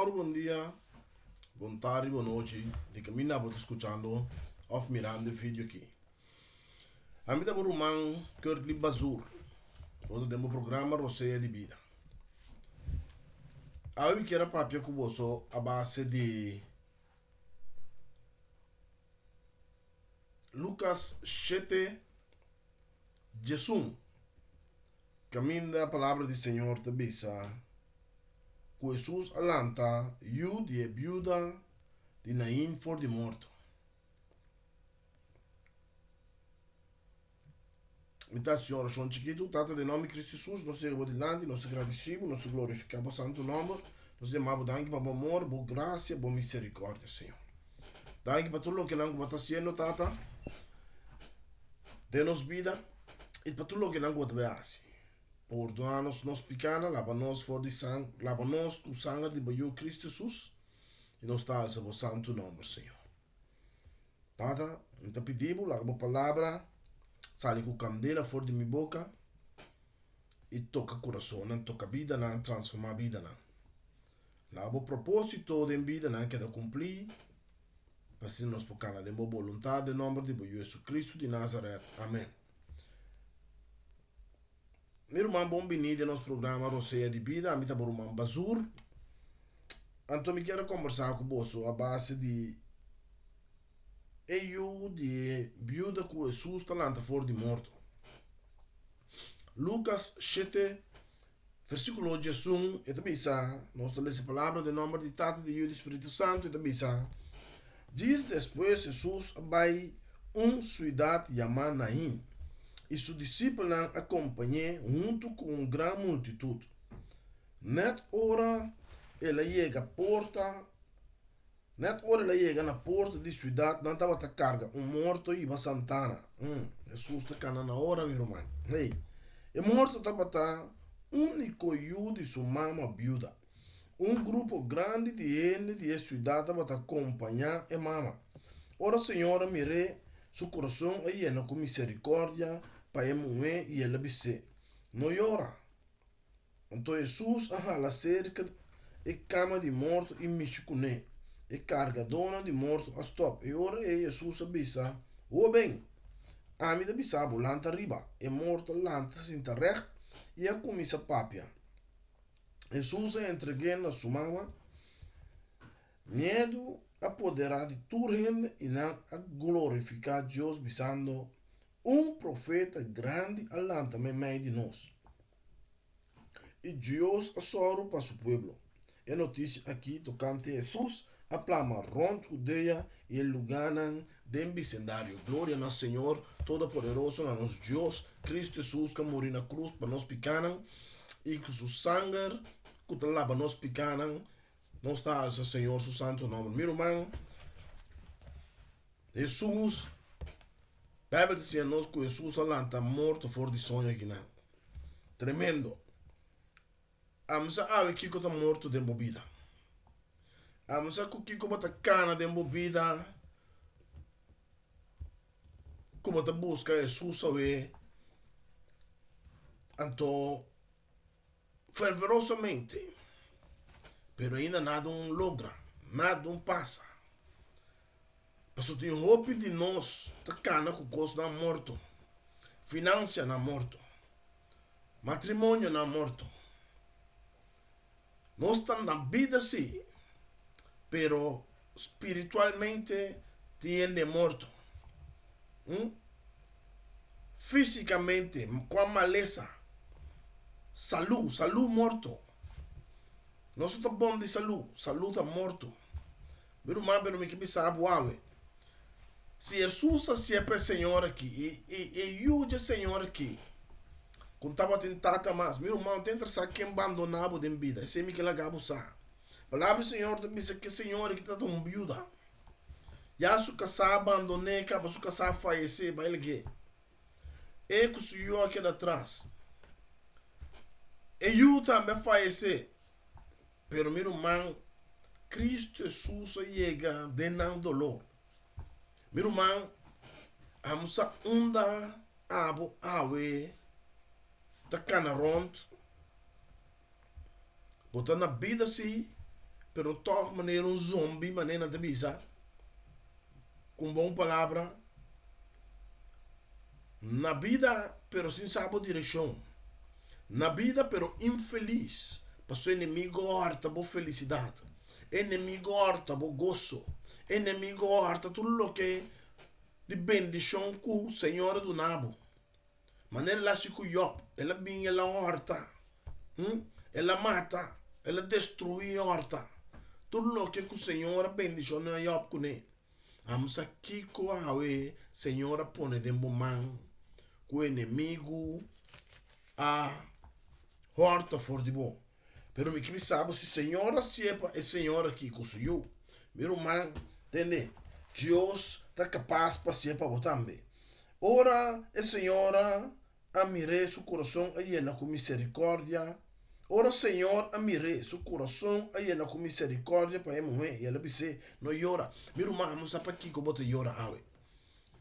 Senhor, bom dia, boa tarde, boa noite. De que me estava escutando ou mirando o vídeo aqui. A mim estava rumando Curtly Bazur, outro demo programa Roceia de Vida. A mim quero papia com você a base de Lucas 7, Jesus. Caminho da palavra do Senhor te bisa. Jesus alanta, you de viuda de Naim for de morto. Então, Senhor, João Chiquito, trata de nome de Cristo Jesus, nós seremos adiante, nós agradecemos, nós glorificamos o santo nome, nós demamos danke para o amor, boa graça, boa misericórdia, Senhor. Danke para tudo o que nós estamos fazendo, Tata, de nos vida, e para tudo o que nós estamos fazendo. Perdoa-nos nos pecados, lava-nos fora de sangue, lava-nos com sangue de Baio Cristo Jesus, e nós estamos o santo nome, Senhor. Tata, nós te pedimos, larga a palavra, sale com candela fora de minha boca e toca coração, não toca vida, não transforma a vida. Não. Lá o propósito da vida não quer cumprir, para ser nós pecados de boa vontade, em nome de Jesus Cristo de Nazaré. Amém. Meu irmão, bem-vindo ao nosso programa Roceia de Vida, a mim está meu irmão Bazur. Então, eu quero conversar com você a base de eu de viúva com Jesus talanta fora de morto. Lucas 7, versículo 11, e também nós temos a palavra de nome de Tata de Deus Espírito Santo, e também diz depois Jesus vai cidade chamada Naim, e seus discípulos acompanham junto com uma grande multidão. Net hora ela chega à porta. Net hora ela chega na porta da cidade, não estava a carga morto e Santana. Jesus está cana na hora, meu irmão. Hey, o morto estava único de sua mama viúva. Grupo grande de gente de cidade estava a acompanhar a mama. Ora, Senhora, mire, seu coração é lleno com misericórdia para a mulher e ela disse, não chora. Então Jesus a cerca e cama de morto e mexe com ele. E carga dona de morto a stop. E ora Jesus avisa, bem, a mim da bisa lanta riba. E morto lanta sinta recht e a comissa papia. Jesus entreguei na sua mama, medo apoderar de tudo e não a glorificar Deus bisando profeta grande alanta me meio de nós. E Deus assoro para seu povo. É notícia aqui tocante a Jesus, a plama ronda Judeia e el lugar de bicendário. Glória ao Senhor, todo-poderoso, a nosso Deus, Cristo Jesus, que morreu na cruz para nós picaram, e com seu sangue, que está lá para nós picaram, nós está ao Senhor, seu santo nome. Meu irmão, Jesus, a Bíblia diz a nós que Jesus está morto fora de sonho aqui, não. Tremendo. Vamos a ver que está morto de vida. Vamos a ver que está cana de vida. Como está busca Jesus a ver. Então, fervorosamente. Pero ainda nada logra. Nada passa. Mas tem roupa de nós. Está cana com coisa não morto. Finança não morto. Matrimônio não morto. Nós estamos na vida sim, pero espiritualmente tiene morto. Fisicamente, com a maleza, saúde morto. Nós estamos bom de saúde está morto. Meu irmão, pero me que sabe, se Jesus sempre é Senhor aqui, e eu de Senhor aqui, quando estava tentando mais, meu irmão, tenta saber quem abandonava de vida. Esse é me que ela acabou sa. Palavra do Senhor diz que Senhor que está tão viúva. Já se casar abandonei, acaba se casar falecer, vai ele que. É que o Senhor aqui atrás. E eu também falecer. Pero meu irmão, Cristo Jesus chega de não dolor. Meu irmão, vamos a onda abo awe. Da cana rond, botando na vida assim, pero toch maneira um zombie, maneira de bisa, com bom palavra, na vida, pero sem saber direção. Na vida, pero infeliz. Passou inimigo horta boa felicidade. Inimigo horta boa gozo. Inimigo horta tudo o que de bendição que o Senhor do nabo. Maneira lá se cuiop, ela vinha ela horta. Ela mata, ela destrui horta. Tudo o que o Senhor bendição não é Job com ele. Vamos aqui com a Senhor põe de mão. O inimigo a horta for de bom. Pero me que sabe se senhora sepa é senhora aqui com o meu irmão, entende? Deus está capaz para sepa também. Ora é senhora a mire seu coração a llena com misericórdia. Ora Senhor a mire seu coração a llena com misericórdia para ele e ela disse não llora. Meu irmão, vamos para aqui que bote llora ave.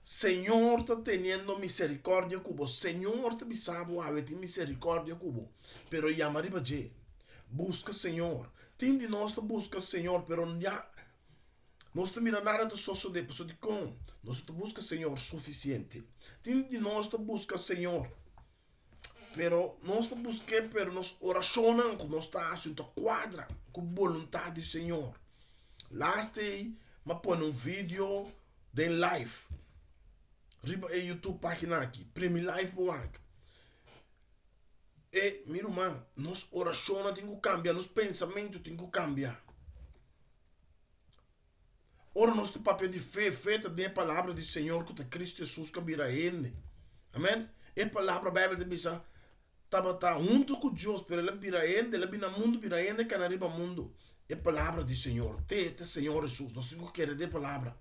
Senhor está teniendo misericordia cubo. Senhor te bisabo a ver misericordia cubo. Pero ya mariba je. Busca Senhor. Tim de nós te busca Senhor, pero ya nós te mira nada de sosso de pessoa de com. Nós te busca Senhor suficiente. Tim de nós te busca Senhor. Pero nós te busque, pero nós oracionam com nós tá assunto quadra com vontade de Senhor. Last day, ma põe vídeo de live. Riba e YouTube página aqui, Premi Life Boak. E, meu irmão, nossa oração tem que cambiar, nosso pensamento tem que cambiar. Ora, nosso papel de fé, feita de palavra do Senhor, que é Cristo Jesus que vira ele. Amém? E palavra Bíblia de bisa, estava junto com Deus, pero ele vira ele, ele vira mundo, vira ele, que arriba mundo. E palavra do Senhor, te Senhor Jesus, nós temos que querer de palavra.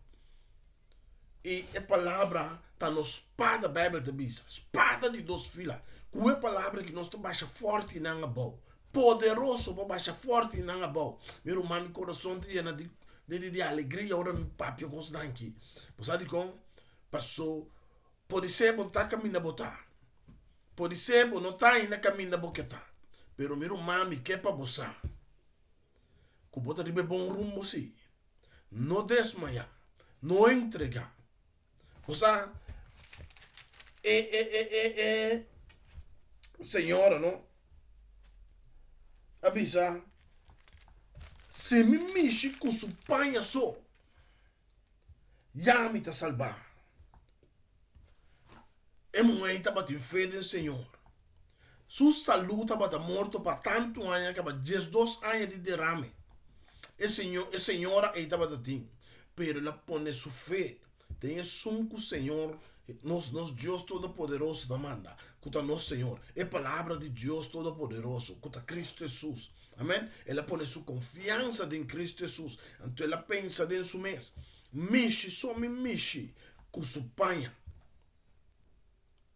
E a palavra está na espada Bíblia de bisa, espada de dois filas. Com a palavra que nós estamos baixa forte e não bom, poderoso para baixa forte e não bom. Meu irmão, meu coração tem de alegria, ora meu papi eu gosto daqui. Você sabe como? Passou, pode ser bom tá caminho botar, pode ser bom não tá ainda caminho boquetar. Pero meu irmão, me quer para você, que botar de bom rumo assim, não desmaiar, não entregar. Você, senhora, não? Avisa, se me mexe com sua panha só, já me está salvar. É mulher estava te fé do Senhor. Sua saúde estava morto para tanto anos que estava 12 anos de derrame. E senhora estava te pero ela põe sua fé. Tem com Senhor, nós Deus Todo-Poderoso da manda, que nosso Senhor, é palavra de Deus Todo-Poderoso, que Cristo Jesus, amém? Ela põe sua confiança em Cristo Jesus, então ela pensa dentro do mês, só me mexe, com sua panha,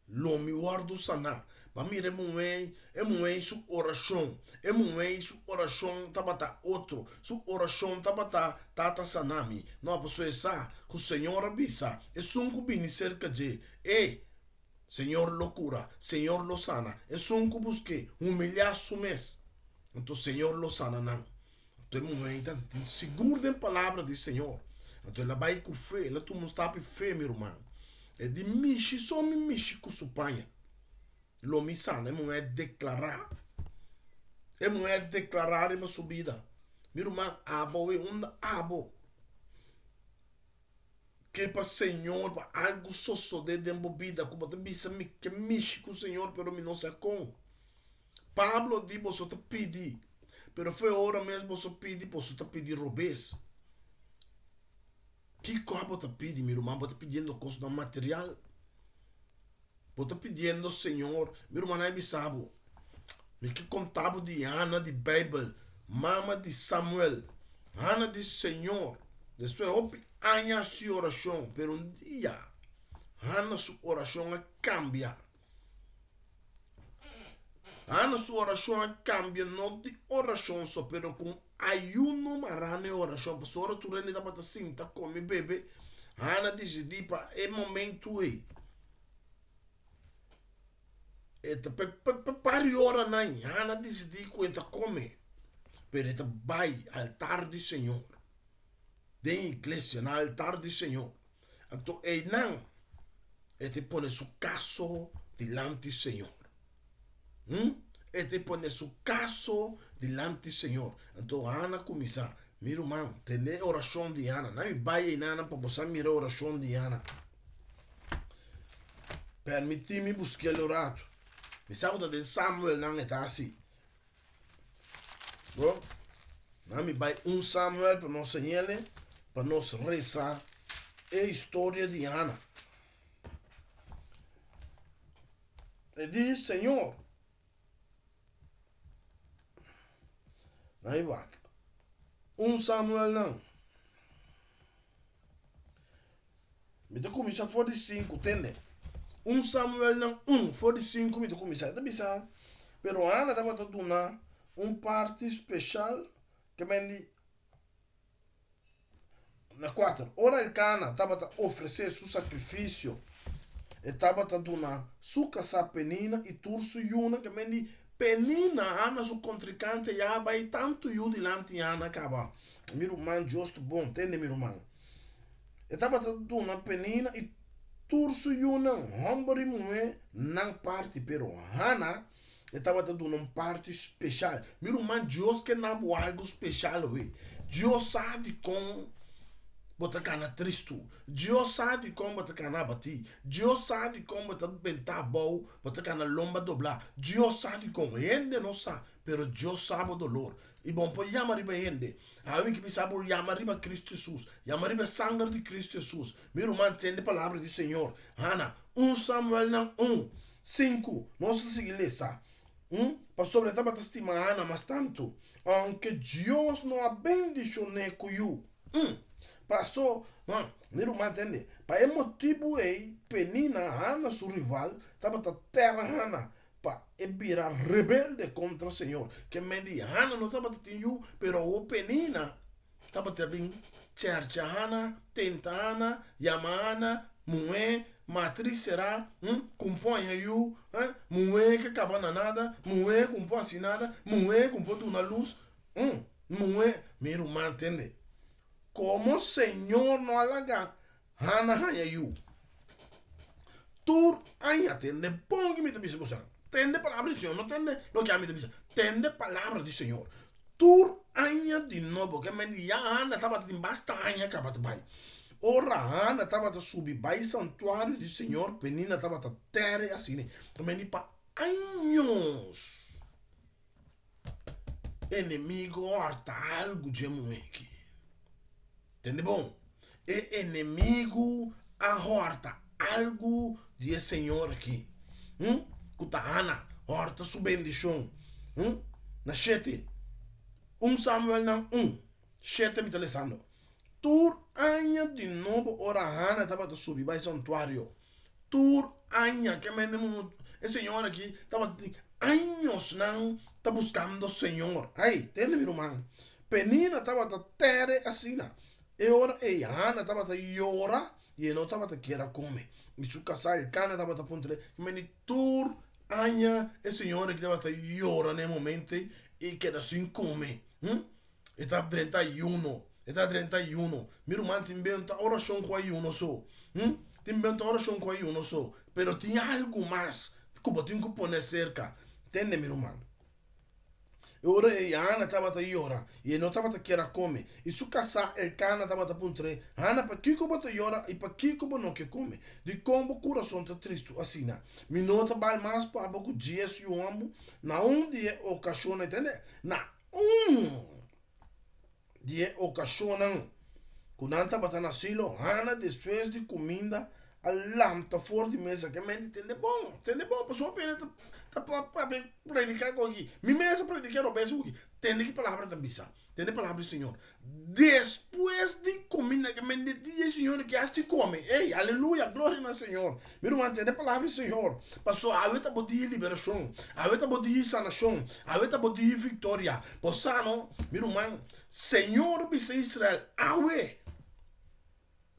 lo me guardo sanar, para mim é muito sua oração, é muito sua oração tabata outro, sua oração tabata tata sanami, não posso essa, que o Senhor avisa, é um cubini cerca de, Senhor loucura, Senhor lo sana, é um que busque humilhar su mês, então Senhor lo sana não, então é muito seguro da palavra do Senhor, então ela vai com fé, ela tu mostra fé, meu irmão, é de mishi, só me mishi com sua panha. Lo misano, é declarar. É declarar uma subida. Meu irmão, abo é abo. Que para Senhor, para algo só de embobida, como te bisa que mexe com o Senhor, pero me não sei como. Pablo diz, você te pedi, pero foi hora mesmo você pedi, você te pedir robês. Que coisa te pedi, meu irmão? Você pedindo coisa material? Você pedindo, Senhor, meu irmão, não sabe. Me que contava de Ana de Bíblia, mama de Samuel, Ana de Senhor. Depois, Ana sua oração, pero dia, Ana sua oração cambia. Ana sua oração cambia, não de oração só, pero com ayuno marane oração. Pastora, tu rende da bata cinta, come bebê. Ana diz, dipa, é momento aí. Pari ora nai, Ana decidi conta come. pero ete vai altar do Senhor. Den igreja na altar do Senhor. Então, não, ete pone su caso delante do Senhor. Ete pone su caso delante do Senhor. Então, Ana começa, meu irmão, tem oração de Ana. Não me vai em Ana para você mirar a oração de Ana. Permiti-me buscar o orato. Me saúde de Samuel não está assim. Bom, não me vai Samuel para nós enseñar, para nós rezar a história de Ana. E diz, Senhor, aí vai. Samuel não. Me te começa a 45, entende? Samuel não, 45 me te começa a bisa. Pero Ana estava dando parte especial que vende na 4. Ora el Cana estava a oferecer seu sacrifício. Estava dando sua casa Penina e Turso Yuna que vende Penina, Ana, su contrincante, já vai tanto eu delante de Ana acaba. Meu irmão, justo bom, entende, meu irmão? Estava dando Penina e Turso Yuna, hombre mulher, não parte, pero Ana estava dando parte especial. Meu irmão, Deus que não é algo especial, Deus sabe com bota cana tristo. Deus sabe como bota cana bati. Deus sabe como bota bentar bom, bota cana lomba doblar. Deus sabe como. Gente não sabe, pero Deus sabe o dolor. E bom, pode chamar riba gente. A mim que pensa por chamar riba Cristo Jesus. Chamar riba sangue de Cristo Jesus. Meu irmão, entende a palavra do Senhor. Ana, Samuel não 5. Nós seguimos essa. Pastor, estava estimando Ana, mas tanto. Aunque Deus não abençoe com you. Pastor, meu irmão, entende? Para esse motivo aí, Penina, Ana, sua rival, estava na terra Ana, para virar rebelde contra o Senhor. Que me diz, Ana não estava tendo, pero o Penina estava também, cerca Ana, tenta Ana, chama Ana, mulher, matriz será, compõe eu, mulher que acaba na nada, mulher compõe assim nada, mulher compõe uma luz, mulher, meu irmão, entende? Como o Senhor não alaga, Hana Hayayu. Tur anya tende bom que me diz você. Tende palavra do Senhor, não tende lo que a me diz. Tende palavra do Senhor. Tur anya de novo, que me dia Hana estava de basta anya acaba de bai. Ora Hana estava de subir bai santuário do Senhor, Penina estava de terra assim, também para anos. Inimigo horta algo de moleque. Entende bom? É inimigo a horta algo de Senhor aqui. Kuta Ana, horta su bendição. Na 7. Samuel não 7 me telesando. Tur anya de novo ora Ana estava a subir vai santuário. Tur anya que me o Senhor aqui estava anos não está buscando o Senhor. Aí, entende meu irmão? Penina estava a terra assim. E ora e Ana estava a llorar e não estava a querer comer. E su casa el Cana estava a ponte meni tur anya e Senhor que estava a llorar no momento e que era sem comer. Está 31. Está 31. Meu irmão tem inventa oração com ayuno só. Tem inventa oração com ayuno só. Pero tinha algo mais que eu tenho que pôr cerca. Entende, meu irmão? Ora e Ana estava a llorar e não estava a querer comer. E su casa el Cana estava a ponte Ana para que como te llora e para que como não que come. De como o coração está triste assim. Me nota bem mais para pouco dias e eu amo na dia ocasião, entende? Na dia ocasião quando Ana estava na asilo, Ana depois de comida a lâmpada fora de mesa que me entende bom, pessoa pena para predicar aqui. Me mesmo predicar o beso aqui. Tem que palavra da missa. Tem a palavra do Senhor. Depois de comida que me diz Senhor que este come. Ei, aleluia, glória ao Senhor. Meu irmão, tem a palavra do Senhor. Passou a veta bodia liberação, a veta bodia sanação, a veta bodia vitória. Possano, meu irmão, Senhor bise Israel, awe.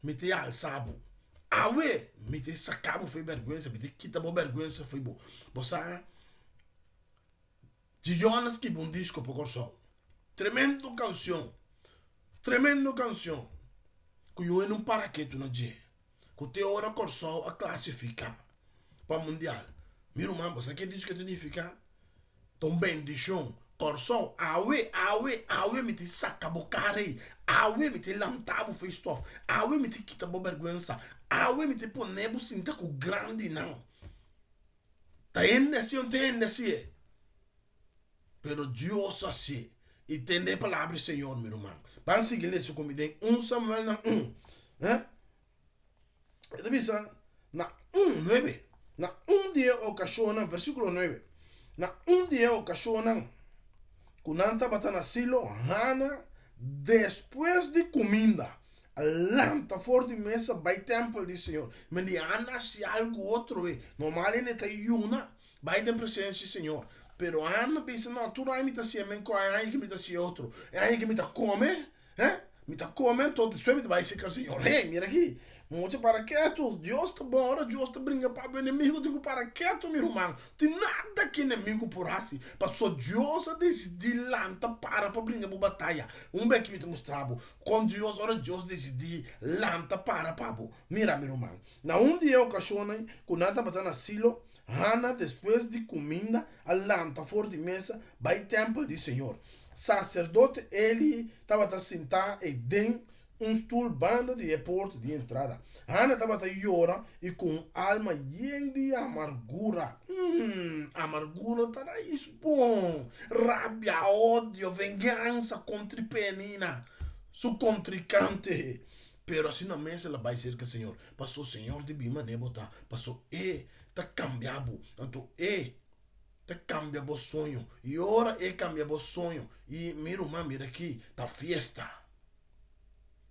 Me te alçabo. Awe, me te sacabo foi vergonha, me te quita boa vergonha foi bom. Você de Jonas que bom disco por sol. Tremendo canção. Tremendo canção. Que eu não para que tu não diz. Que te hora corso a classificar para mundial. Miro mambo, sabe que diz que significa? Tom bendição. Corso, awe me te saca bocare. Awe me te lantabo face off. Awe me te quita bo vergüenza. Awe me te ponebo sinta com grande não. Tá entendendo assim? Pero Deus assim. E tem a palavra Senhor, meu irmão. Vamos seguir isso comigo. 1 Samuel na 1. Na 1:9. Na dia ocasiona, versículo 9. Na dia ocasiona, Kunanta batana silo, Hana, depois de comida, lanta for de mesa, vai templo do Senhor. Mas de Ana se algo outro, normal ele está yuna, vai da presença do Senhor. Pero Ana pensa, não, tu não me está se amenco, aí que me está se outro, aí que me está come, me está come, todo isso me vai ser o Senhor. Hey, mira aqui, muito para quieto, Deus está bom, ora Deus está brincando para o inimigo, digo para quieto, meu irmão. Tem nada que inimigo por assim, passou Deus a decidir lanta para brincar para batalha. Bem que me te mostrava, com Deus, ora Deus decidir lanta para pabo. Mira, meu irmão, na dia ocasiona, quando nada batendo asilo, Hana, depois de comida, a lanta fora de mesa, vai templo do Senhor. Sacerdote Eli estava sentado e dentro stoel banda de porta de entrada. Hana estava a llorar e com alma cheia de amargura. Amargura está isso bom. Rabia, ódio, vingança contra Penina, su contrincante. Pero assim na mesa ela vai ser que o Senhor passou o Senhor de bima nebota, passou tá cambiado, tanto tá cambiado o sonho e ora cambia o sonho e mira aqui tá festa.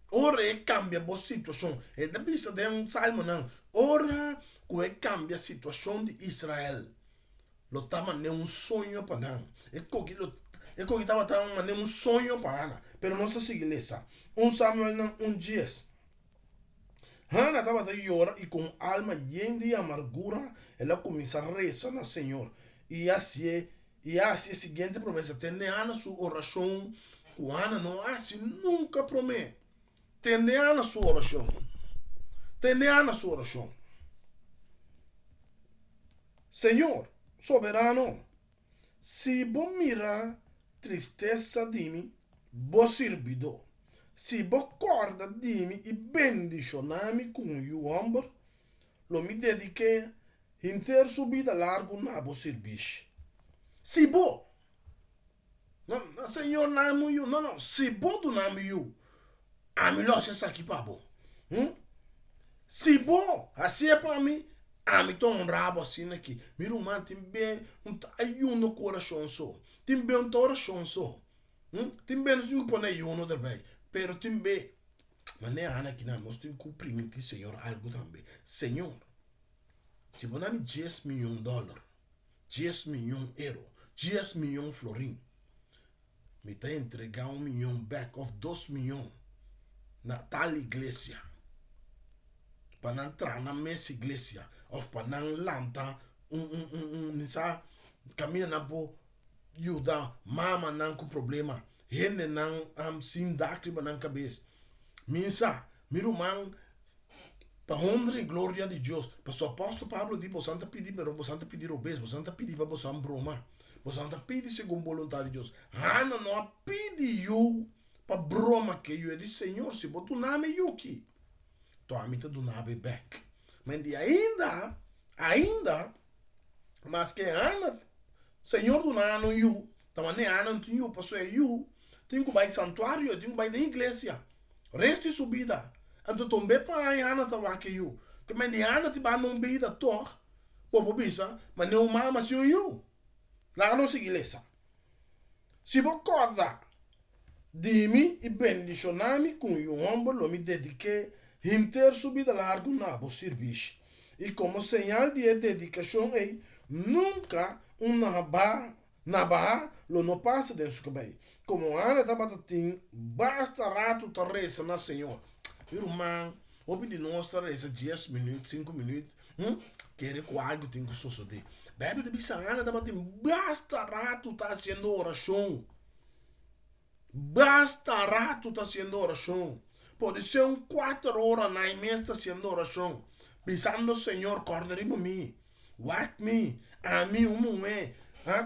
Ora cambia a situação. É da bisa de salmo não. Ora que cambia a situação de Israel. Lo tama ne sonho para não. É que tava tão ne sonho para Ana. Pero nossa igreja, 1 Samuel não 1:10. Hana estava a llorar e com alma cheia de amargura, ela começa a rezar no Senhor. E assim a seguinte promessa: tem Ana sua oração, que Ana não assim nunca promete. Tem Ana sua oração. Tem Ana sua oração. Senhor, soberano, se vos mira tristeza de mim, vos servido. Se vos corda de mim e bendicionami com o ombro, lo me dediquei inteira subida largo na vos serviço. Se vos, não, Senhor, não, se vos do nome eu, a melhor se aqui para vos. Se vos, assim é para mim, a mim tô rabo assim aqui. Miro man, tem bem um no coração só. Tem bem um coração só. Tem bem um pone um também. Pero tem bem, mas nem Ana aqui nós temos que cumprir Senhor algo também. Senhor, se você me 10 milhões de dólares, 10 milhões de euros, 10 milhões de florins, me está entregar 1 milhão back of 2 milhões na tal igreja. Para não entrar na mesma igreja, ou para não lançar nessa caminho na boa, ajudar, mama não com problema. Gente não sim lágrima na cabeça. Minsa, miro man, para honra e glória de Deus. Para o apóstolo Pablo diz, você não pedir, mas você não pedir obeso, você não pedir para você broma. Você não pedir segundo a vontade de Deus. Ana não pede eu para broma que eu disse, Senhor, se botar o nome eu aqui, tu a mim do nome back. Mas de ainda, mas que Ana, Senhor do nome eu, também Ana não eu, passou eu. Tenho que ir ao santuário, tenho que ir da igreja. Resto de subida. Então, também para a Ana estava aqui. Que me Ana te vai não vida tor. Pô, bisa, mas não mama se eu. Lá não se igreja. Se vou acordar, dime e bendicioname com o ombro, me dediquei inteira subida largo na bo serviço. E como señal de dedicação, nunca na barra, lo não passa dentro do cabelo. Como Ana estava assim, basta rato ta reza na Senhor. Irmão, ouve de nós ta reza 10 minutos, 5 minutos, querer que algo tem que suceder. Bíblia diz que Ana estava assim, basta rato ta fazendo oração. Bastará tu tá haciendo oração. Pode ser 4 horas na mês está haciendo oração. Pensando, Senhor, corderimo me. Whack me. A mim, é.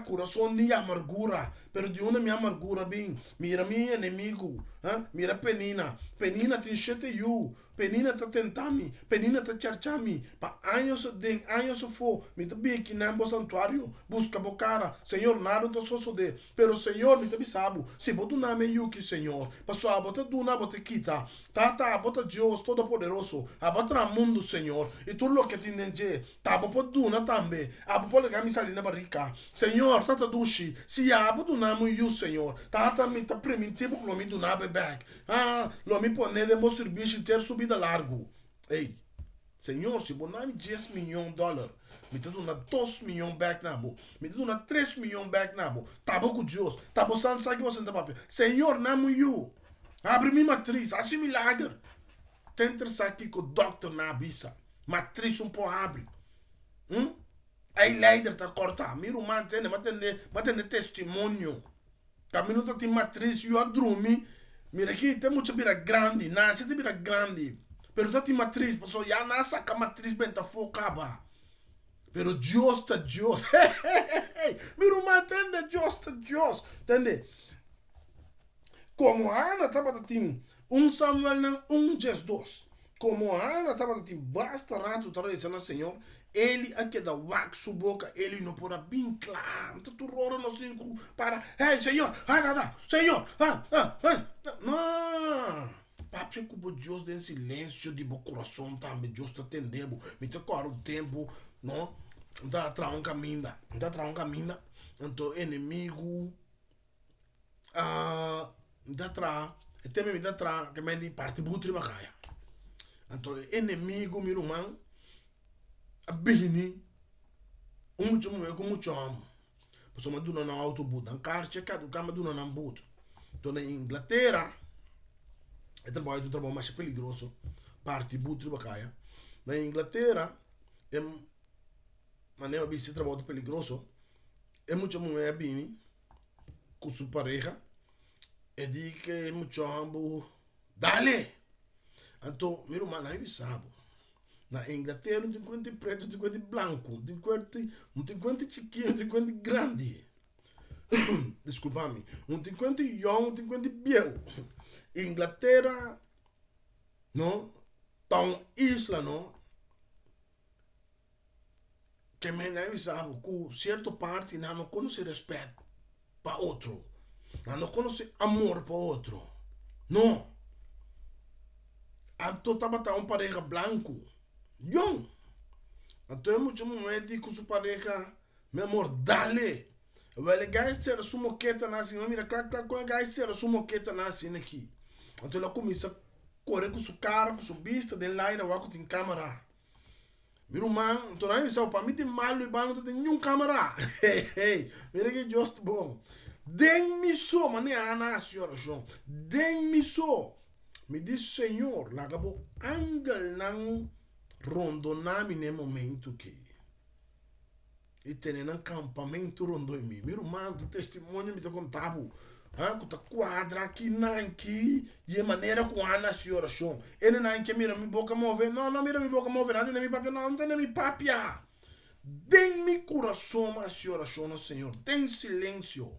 Coração de amargura. Pero de onde minha amargura vem? Mira meu inimigo. Mira Penina. Penina te enxete you. Penina te tentami. Penina te charchami. Pa anos den, anos for. Me te bi aqui na santuário. Busca bocara. Senhor, nada do sosso de. Pero Senhor, me te bisabo. Se botu na me yuki, Senhor. Passo a bota do na bota quita. Tata, a bota Deus todo poderoso. A bota mundo, Senhor. E tudo lo que te entende. Tá, bota duna também. A bota legar me salir na barrica. Senhor, tata dushi. Se a bota na mu you, Senhor. Tata me tá primitivo que lo me do na back. Lo me pone de mo serviço inteiro subida largo. Ei, Senhor, se bonami 10 milhões de dólares, me te dona 2 milhões back na bo, me te dona 3 milhões back na bo, tá bom com Deus, tá bom sangue que você não papel. Senhor, namo you, abre minha matriz, assim milagre. Tenta aqui com o doctor na abissa, matriz pouco abre. Aí líder tá corta, miro mantene testemunho. Caminho tá tem matriz, eu adrumi. Mira aqui, tem muito bira grande, nasce de bira grande. Pero tá tem matriz, pessoal, já nasce com a matriz bem tá focada. Pero Deus tá Deus. Mira, mantende Deus tá Deus. Entende? Como a Ana tava tem Samuel não, Jesus. Como a Ana tava tem basta rato tá dizendo Senhor, ele aqui da wax boca, ele não pode bem claro. Tu rora nós temos para, hey Senhor, Senhor, não. Papi como Deus tem silêncio de meu coração também, Deus está atendendo. Me toca o tempo, não? Dá atrás um caminho, então inimigo, dá atrás, até me dá atrás, que me parte butre bacana. Então inimigo, meu irmão, a bini, muito amo. Pessoal, mas duna na autobus, dan carro checado, cama duna na boot. Então na Inglaterra, é trabalho mais perigoso, parte butre bacana. Na Inglaterra, é maneira de se trabalho perigoso, é muito mulher bini, com sua pareja, e diz que é muito amo, dale. Então, meu irmão, não sabe. Na Inglaterra não tem quanto preto, não tem quanto branco, não tem quanto chiquinho, não tem quanto grande. Desculpa-me. Não tem quanto young, não tem quanto biel. Inglaterra, não? Tão isla, não? Que me sabe, com certa parte não conhece respeito para outro. Não conhece amor para outro. Não. Então estava um pareja branco. Young. Então é muito momento com sua pareja, meu amor, dale. Ele vai ser sua moqueta na assim, mira, claro, vai ser sua moqueta na assim aqui. Então ela começa a correr com sua cara, com sua vista, de lá e lá tem câmera. Meu irmão, então não é isso, para mim tem mal e não tem nenhum câmera. Mira que just bom. Den-me só, mas nem a Ana, senhora João. Den-me só. Me diz, Senhor, lá acabou angel não rondonami no momento que e tem um acampamento rondo em mim. Meu irmão, o testemunho me contava, que tá quadra aqui nanki de maneira com a Ana senhora João. Ele não que mira minha boca mover, não mira minha boca mover, não tem minha papia, não tem minha papia. Den-me coração, mas senhora João, Senhor, tem silêncio.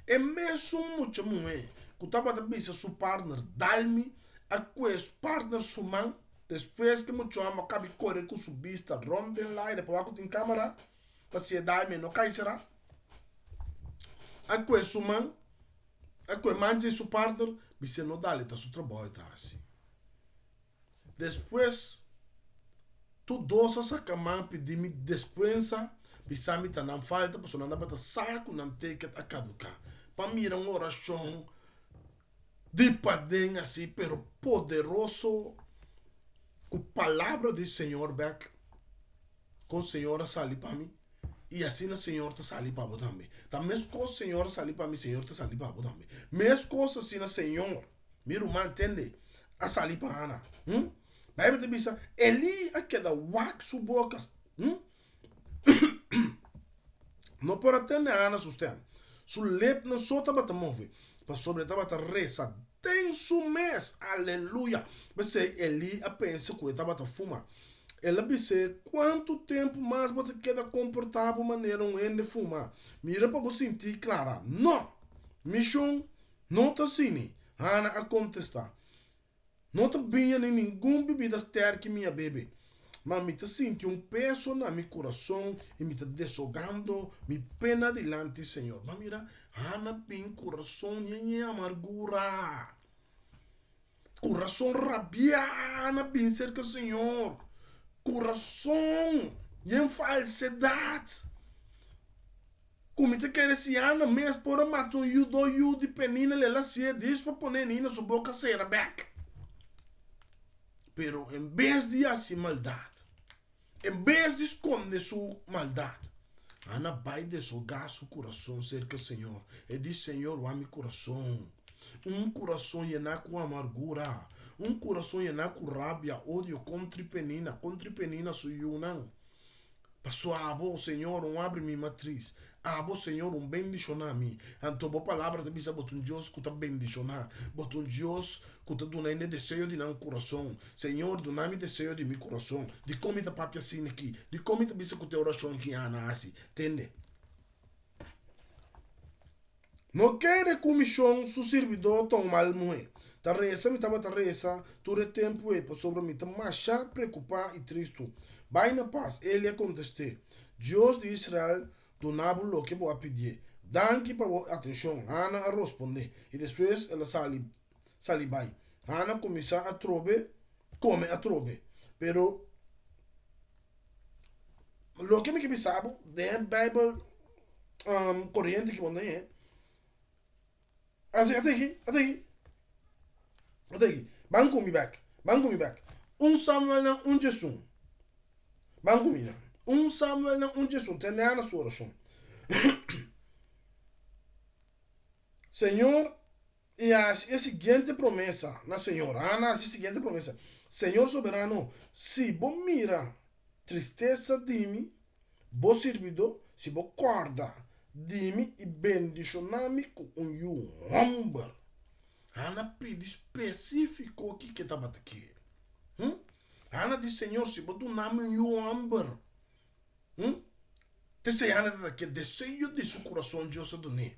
É mesmo muito mulher. Que estava a pensar seu partner, dá-me a quest partner suman, depois que muito ama cabe correr com sua vista, ronde lá e depois que tem câmera, para se dá-me não cai será. A quest suman, a quest manje seu partner, você não dá-lhe tá seu trabalho tá assim. Depois, tu dosa essa cama pedir-me dispensa, bisa-me tá não falta, porque não dá para saco, não tem que a caducar. Para mim era uma oração de padem assim, pero poderoso, com palavra do Senhor back, com o Senhor sali para mim, e assim o Senhor te sali para você também. Também com o Senhor sali para mim, o Senhor te sali para você também. Mesmo coisas assim o Senhor, meu irmão entende, a sali para Ana. Vai me dizer, ele aqui da wax boca, não pode atender a Ana sustento. Su lep não só tá para mover. para sobre estava a reza. Tem su mês, aleluia. Você ele a pensa que estava a fumar. Ela disse, quanto tempo mais você quer comportar de maneira de fumar? Mira para você sentir clara. Não. Mission, não está assim. Ana a contestar. Não está bem em nenhuma bebida sterk que minha bebê. Mas me está sentindo peso na meu coração e me está desogando minha pena delante, Senhor. Mas mira, Ana bem coração e amargura. Coração rabiana bem cerca, Senhor. Coração e em falsidade. Como te quer esse ano mesmo por matar o de penina, ela se diz para poner na sua boca será back. Pero em vez de assim maldade, em vez de esconder sua maldade, Ana vai desogar seu coração cerca do Senhor. E diz, Senhor, o meu coração. Coração llenar com amargura. Coração llenar com rabia, ódio, contra penina sou eu não. Passou a abo, Senhor, abre minha matriz. Abo, Senhor, bendicionar me. Então, a palavra de bisa botar Deus que está bendicionar. Botar Deus que está dando desejo de não coração. Senhor, dá-me desejo de meu coração. De como está papi assim aqui. De como está bisa que tem oração aqui, Ana, assim. Entende? Não quer comissão su servidor tão mal moe. Tarresa, me tava tarresa, todo tempo é para sobre mim, marchar, preocupar e triste. Vai na paz, ele contestou. Deus de Israel, do nabo lo que vou pedir. Danke para atenção, Ana a responder. E depois ela sali vai. Ana começa a trobe, come a trobe. Pero, lo que me sabe, de Bible corriente que mandei é. Assim, até aqui. Banco me back. Samuel não Jesus. Banco me não. Samuel não Jesus. Tem nada na sua oração. Senhor, e a seguinte promessa na Senhora. Ana, a seguinte promessa. Senhor soberano, se vos mira tristeza de mim, vos servidor, se vos corda de-me e bendicionar-me com humber. Ana pede específico o que estava aqui. Ana diz, Senhor, se vos donar-me humber. Te sei, Ana está aqui, desejo de seu coração, Deus doné.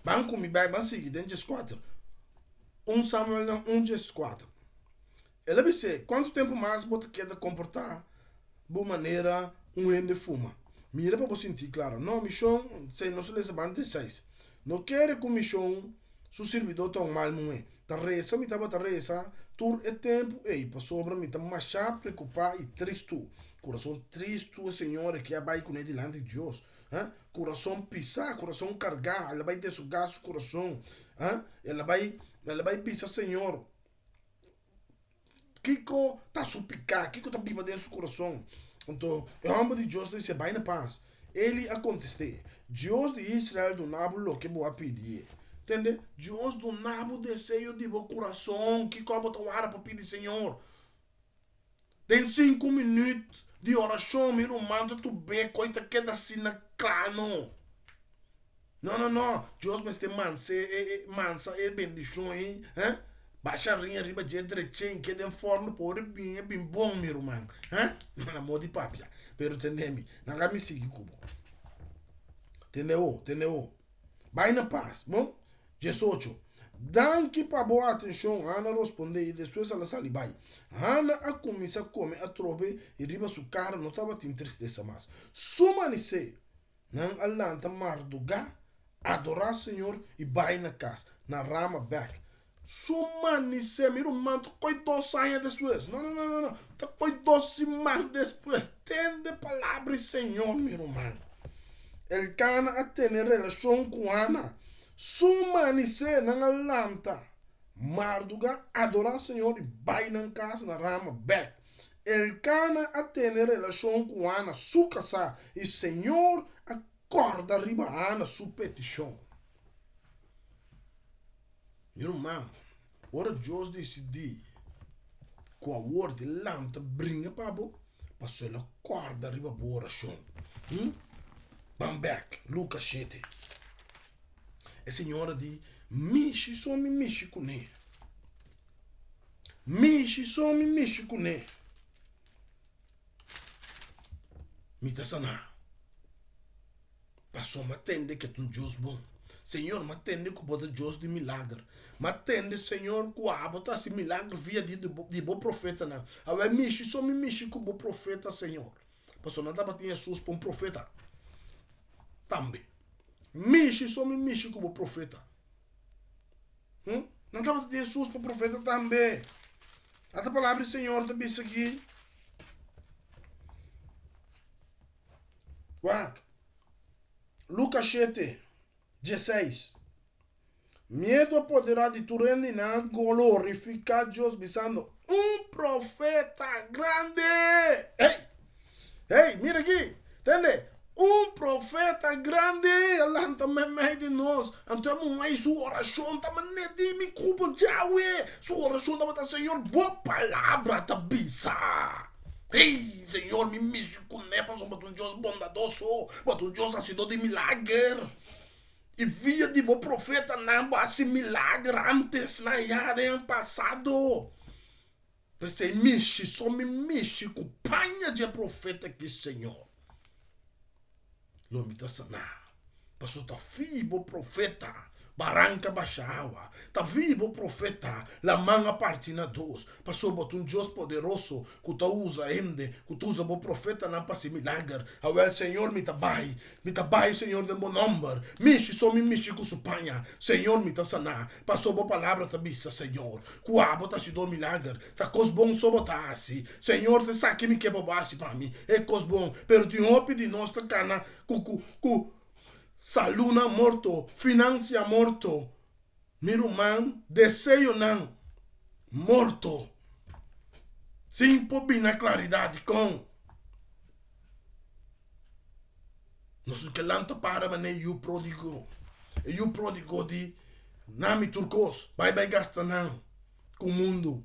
Banco me vai, mas seguir, dentro de 4. Samuel, 4. Ela disse, quanto tempo mais você quer comportar de maneira de fuma? Mira para você sentir claro. Não, missão, não se les 26. Não quer que missão, seu servidor tão mal, não é. Tarresa, me estava tarresa, tur é tempo, para sobre me estava machar, preocupar e triste. Coração triste, Senhor, que vai com ele delante de Deus. Coração pisar, coração carregar, ela vai dessugar seu coração. Ela vai pisar, Senhor. Kiko tá supicar, Kiko tá viva dentro do seu coração. Então, o homem de Deus disse, vai na paz. Ele a contestou. Deus de Israel do nabo lo que vou pedir. Entende? Deus do nabo desejo de meu coração. Que como tu para pedir, Senhor. Tem 5 minutos de oração, meu irmão, tu bem, coisa que da sina clano. Não. Deus me está mansa e bendição, hein? Baixa rinha arriba de direitinho, que de forma por bem bom, meu irmão. Na moda de papia. Pero entende-me, não me siga como. Entendeu? Vai na paz, bom? 18. Danke para boa atenção, Ana respondeu e depois ela sali vai. Ana a começar a comer a trobe e riba sua cara não estava em tristeza mais. Sumanice, não alanta marduga, adorar Senhor e vai na casa, na rama back. Sumanice, meu irmão, tu coi 2 anos depois. Não. Tu coi 2 semanas depois. Tende palavra Senhor, meu irmão. El cana a ter relação com Ana. Sumanice, não alanta. Marduga, adorar Senhor e vai na casa, na rama back. El cana a ter relação com Ana, sua casa. E Senhor acorda riba Ana, sua petição. Meu irmão, ora Deus decidir com a word lanta brinca para bo, passou ela corda arriba boa oração. Bam back, Lucas 7. A senhora de Mishi so mi mishi kune. Mishi so mi mishi kune. Mita sana. Passou matende que tu Deus bom. Senhor, matende que bota Deus de milagre. Matende, Senhor, que a bota esse milagre via de bom profeta não. Agora mishi só me mishi com bom profeta, Senhor. Passou nada para Jesus para um profeta. Também. Mishi só me mishi com bom profeta. Não dá para Jesus para um profeta também. A palavra do Senhor está bem aqui. Lucas 7, 16. Medo poderá de tu rendinar glorificar Deus visando profeta grande. Ei, mira aqui, entende? Profeta grande, Allah também meio de nós. Então, aí sua oração também de me culpa, Yahweh. Sua oração também, Senhor, boa palavra, tá bisa. Ei, Senhor, me mexe com nepa, sou um Deus bondadoso, um Deus assidor de milagre. E via de bom profeta não bate milagre antes, na ano passado. Você mexe, só me mexe com panha de profeta aqui, Senhor. Lomita sana. Passou tá vivo profeta. Barranca baixava. Tá vivo profeta. La manga partina dos. Passou botou Deus poderoso. Que tu usa ainda. Que tu usa bom profeta não passa milagre. Agora Senhor me tabai. Me tabai Senhor de bom nome. Mishi só me mishi com supanha. Senhor me tá sana. Passou boa palavra tá bisa Senhor. Cuabo tá se do milagre. Tá cos bom só botar assim. Senhor te saque me que bobassi para mim. É cos bom. Pero tu hope de nós tá cana. Saluna morto, financia morto, miruman, desejo não, morto. Sem pobina claridade com. Nós que lanta para mané o pródigo. E o pródigo de nami turcos, vai gasta não, com o mundo.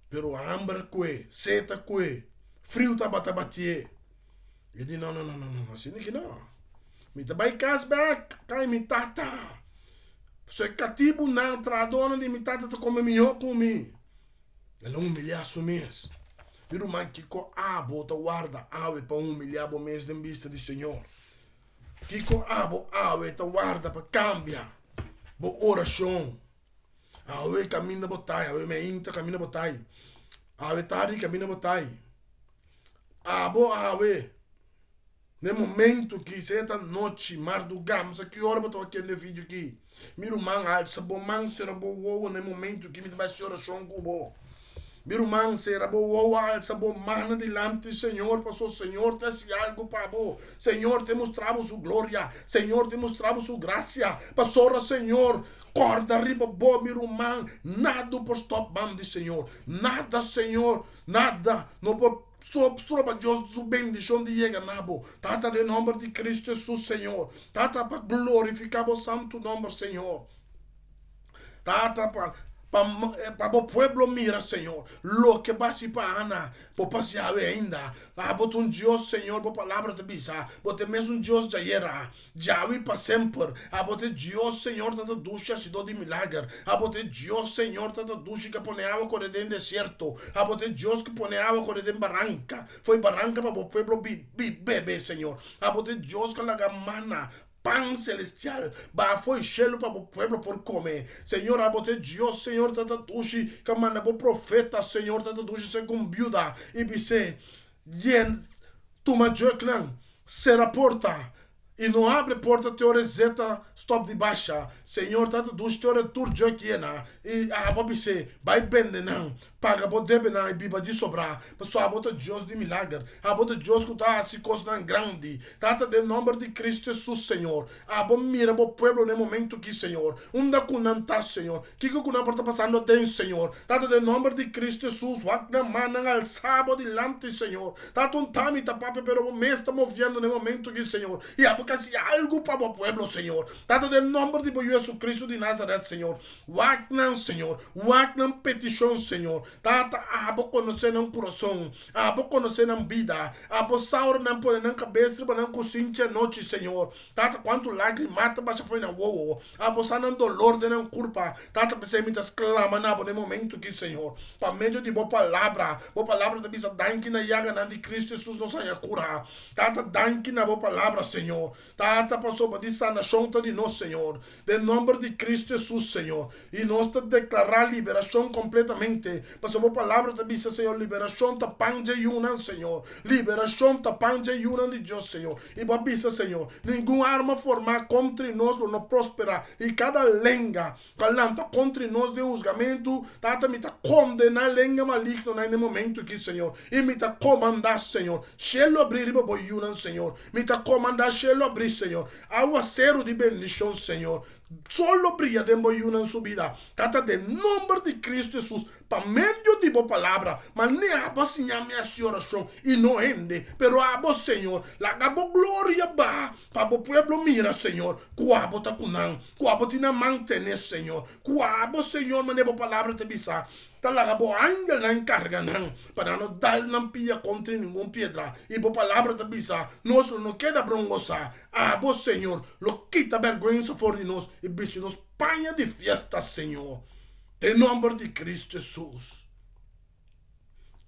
Pero a hambre que, seta que, frio tá bater. Ele diz, não, assim que não. Me tabai casback, cai me tata. Se cativo não tradona de me tata te come melhor com mim. Ela humilhar o mês. Viro man Kiko bota guarda ave para humilhar o mês de vista do Senhor. Kiko ave te guarda para cambiar. Bo oração. Ave caminha botai, ave me inta caminha botai. Ave tari caminha botai. Ave. No momento que esta noite, madrugamos, a que hora eu estou aqui no vídeo aqui? Miro man, alça bom man, será bom wow, no momento que me vai ser oração com o Miro man, será bom wow, alça bom man, delante, Senhor, passou, Senhor, te algo para bom. Senhor, te mostramos sua glória. Senhor, te mostramos sua graça. Passou, Senhor, corda arriba, bom, miro man, nada por stop band, Senhor. Nada, Senhor, nada, não por Stop para Deus, sua bendição de chega nabo. Tata de nome de Cristo Jesus, Senhor. Tata para glorificar o santo nome, Senhor. Tata para o pueblo mira, Senhor. Lo que vai se para Ana, para passear ainda. Bote Deus, Senhor, por palavra de bisa. Bote mesmo Deus de ayer. Já vi para sempre. Bote Deus, Senhor, da ducha se do de milagre. Bote Deus, Senhor, da ducha que põe água correr dentro deserto. Bote Deus que põe água correr dentro barranca. Foi barranca para o pueblo bebê, Senhor. Bote Deus que la gamana. Pan celestial, foi cheio para o pueblo por comer. Senhor, abote Deus, Senhor, tata dushi, que manda o profeta, Senhor, tata dushi, se com viúva, e bise, yen, tuma joknan, será porta, e não abre porta, teore zeta, stop de baixa, Senhor, tata dushi, teore tur jokiena, e bise, vai bende não, paga bo debe na e biba de sobrar, pessoal, abota Deus de milagre, abota Deus que tá se coisa grande, tata de nome de Cristo Jesus, Senhor, abo mira bo pueblo no momento que, Senhor, da kunanta, Senhor, que kuna porta passando tem, Senhor, tata de nome de Cristo Jesus, wakna manang al sábado delante, Senhor, tata tami tapapa, pero me está movendo no momento que, Senhor, e abo casi algo para o pueblo, Señor. Tata del nombre de Jesucristo de Nazaret, Señor. Wagnan, Señor. Wagnan petición, Señor. Tata, abo conocer en corazón. Abo conocer en vida. Abo saur nan por en cabeça, para nan cocincha noche, Señor. Tata, quanto lágrima, baixa foi na wowo. Abo sanan dolor de nan culpa. Tata, pensei muitas clama na no momento aqui, Senhor. Para meio de boa palavra da bisa danki na yaga na de Cristo Jesus nos haya cura. Tata, danki na boa palavra, Senhor. Tata, passou para de sanação de nós, Senhor. De nome de Cristo Jesus, Senhor. E nós te declarar liberação completamente. Passou boa palavra da bisa, Senhor. Liberação ta panja yunan, Senhor. Liberação ta panja yunan de Deus, Senhor. E boa bisa, Senhor. Nenhuma arma formada contra nós não prospera. E cada lenga calanta contra nós de julgamento, tata me tá condenar lenga maligno no momento aqui, Senhor. E me tá comandar, Senhor. Shelo abrir riba boyunan, Senhor. Me tá comandar, shelo abrir, Senhor. Aguacero de bendição, Senhor. Solo brilla de boyunan su vida. Tata de nombre de Cristo Jesus. Pa medio de boa palavra. Mas nem abo sinha minha oração. E não ende. Pero abo, Senhor. La abo glória ba. Pa bo pueblo mira, Senhor. Kuabo ta kunan. Kuabo tina mantener, Senhor. Kuabo, Senhor, mane bo palavra te bisa. Talaga bo ángel na encarga nan. Para no dar nan pia contra ningún piedra. E bo palavra te bisa. Nos no queda brongosa. Abo, Senhor. Lo quita vergüenza for de nós. E bicho nos panha de fiesta, Senhor. Em nome de Cristo Jesus.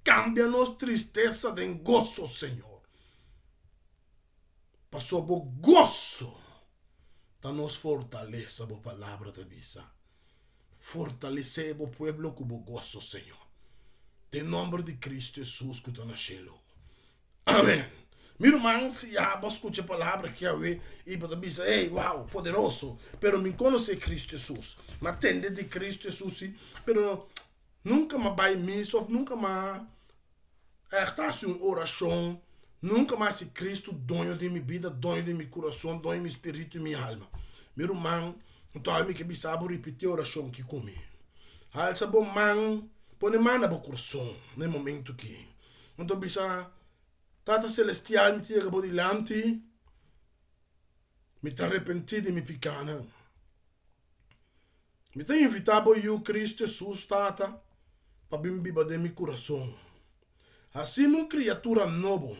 Cambia-nos tristeza de gozo, Senhor. Passou por gozo. Da nos fortaleza, a palavra de vida. Fortalecer o pueblo com o gozo, Senhor. Em nome de Cristo Jesus que está nascendo. Amém. Meu irmão, se já escuta a palavra que eu e você diz, ei, uau, poderoso, pero me conhece Cristo Jesus, me atende de Cristo Jesus, pero nunca me vai missa, nunca me está uma oração, nunca mais se Cristo dono de minha vida, dono de meu coração, dono de meu espírito e minha alma. Meu irmão, então eu me que sabe repetir a oração que comi. Alça bom man, põe mão no coração, no momento que. Então bisa Tata Celestial me tira por delante, me te arrependi de mi picana. Me te invitado eu, Cristo Jesus, Tata, para bimbiba de mi coração. Assim, uma criatura nova.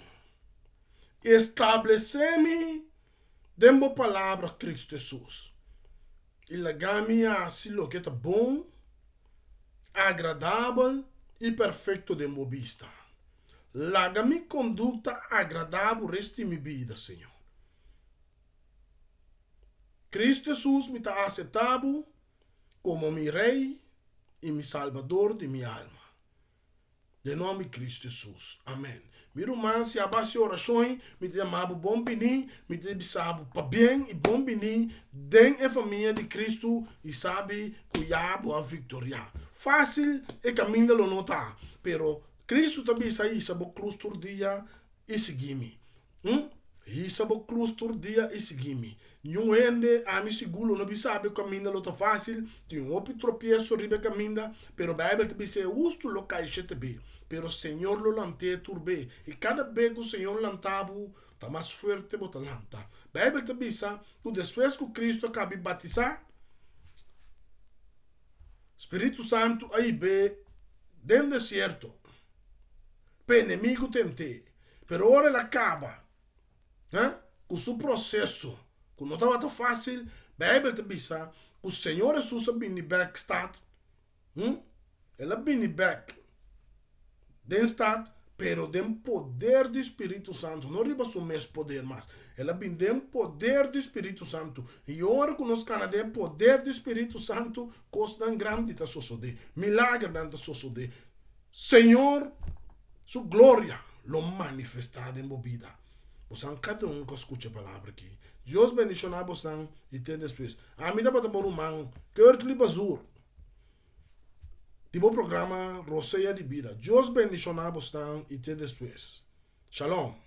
Estabelece-me dentro da palavra Cristo Jesus. E legame assim lo que é bom, agradável e perfeito de minha vista. Laga-me conduta agradável resto de minha vida, Senhor. Cristo Jesus me está aceitado como meu Rei e meu Salvador de minha alma. De nome de Cristo Jesus. Amém. Meu irmão, se abaixa orações, me te amava bom bini, me te bisabo para bem e bom bini, dentro da família de Cristo e sabe cuidar a vitória. Fácil é caminho lo notar, pero Cristo também sai sabo cruz todo dia e seguir-me. Sabo cruz todo dia e seguir-me. Nenhum ende a me seguro não sabe caminho lo tão fácil. Tem outro tropeço ribe caminho, pero a Bíblia também se justo lo cai bem. Pero o Senhor lo lante turbe e cada vez que o Senhor lantabo está mais forte bota lanta. A Bíblia também diz que depois que Cristo acaba de batizar, Espírito Santo aí be dentro do deserto. Para inimigo tentei. Pero ora ele acaba. Com o seu processo. Que não estava tão fácil. A Bíblia também diz que o Senhor Jesus vem back start. Ele vem back. Den start. Pero den poder do Espírito Santo. Não riba o mesmo poder, mas ela vem den poder do Espírito Santo. E ora que nós canadá poder do Espírito Santo, coisa grande está suceder. Milagre está suceder. Senhor, sua glória lo manifestada em vida. Você cada um que escuta a palavra aqui. Deus bendicionar você e tem depois. A mim dá para tomar man que eu te libazur. Tipo programa Roseia de Vida. Deus bendicionar você e tem depois. Shalom.